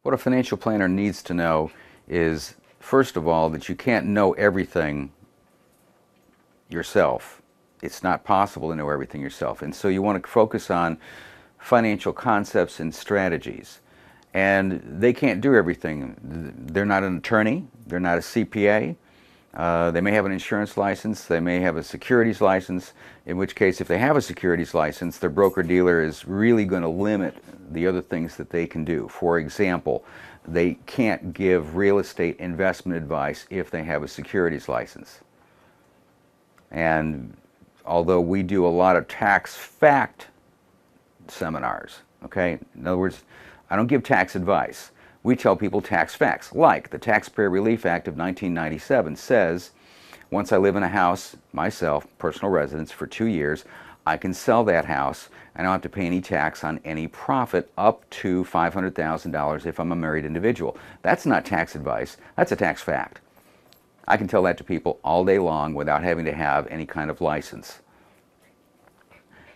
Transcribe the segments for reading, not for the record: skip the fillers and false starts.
What a financial planner needs to know is, first of all, that you can't know everything yourself. It's not possible to know everything yourself. And so you want to focus on financial concepts and strategies. And they can't do everything. They're not an attorney. They're not a CPA. They may have an insurance license. They may have a securities license, in which case, if they have a securities license, their broker-dealer is really going to limit the other things that they can do. For example, they can't give real estate investment advice if they have a securities license. And although we do a lot of tax fact seminars, okay? In other words, I don't give tax advice. We tell people tax facts, like the Taxpayer Relief Act of 1997 says, once I live in a house, myself, personal residence, for 2 years, I can sell that house and I don't have to pay any tax on any profit up to $500,000 if I'm a married individual. That's not tax advice, that's a tax fact. I can tell that to people all day long without having to have any kind of license.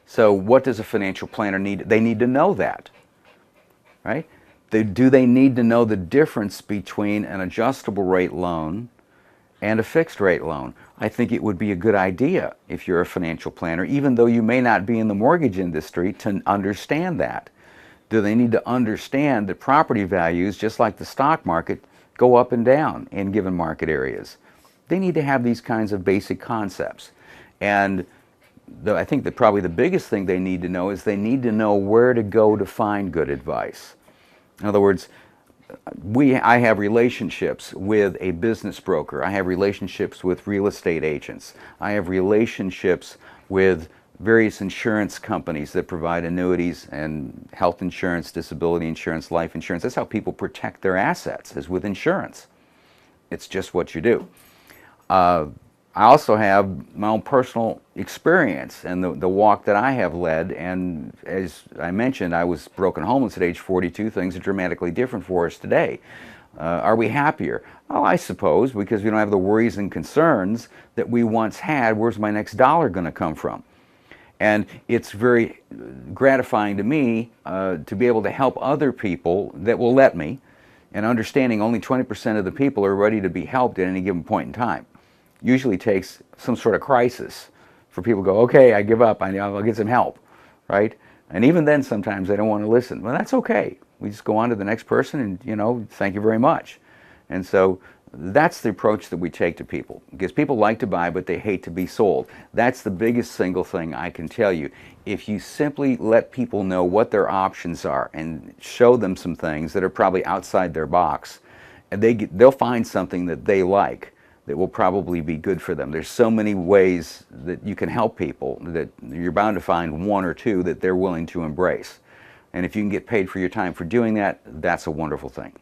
So what does a financial planner need? They need to know that, right? Do they need to know the difference between an adjustable rate loan and a fixed rate loan? I think it would be a good idea if you're a financial planner, even though you may not be in the mortgage industry, to understand that. Do they need to understand that property values, just like the stock market, go up and down in given market areas? They need to have these kinds of basic concepts. And I think that probably the biggest thing they need to know is they need to know where to go to find good advice. In other words, I have relationships with a business broker. I have relationships with real estate agents. I have relationships with various insurance companies that provide annuities and health insurance, disability insurance, life insurance. That's how people protect their assets, is with insurance. It's just what you do. I also have my own personal experience and the walk that I have led, and as I mentioned, I was broken homeless at age 42. Things are dramatically different for us today. Are we happier? Oh, I suppose, because we don't have the worries and concerns that we once had. Where's my next dollar going to come from? And it's very gratifying to me to be able to help other people that will let me, and understanding only 20% of the people are ready to be helped at any given point in time. Usually takes some sort of crisis for people to go, okay, I give up, I'll get some help, right? And even then sometimes they don't want to listen. Well, that's okay. We just go on to the next person and, thank you very much. And so that's the approach that we take to people, because people like to buy, but they hate to be sold. That's the biggest single thing I can tell you. If you simply let people know what their options are and show them some things that are probably outside their box, and they'll find something that they like that will probably be good for them. There's so many ways that you can help people that you're bound to find one or two that they're willing to embrace. And if you can get paid for your time for doing that, that's a wonderful thing.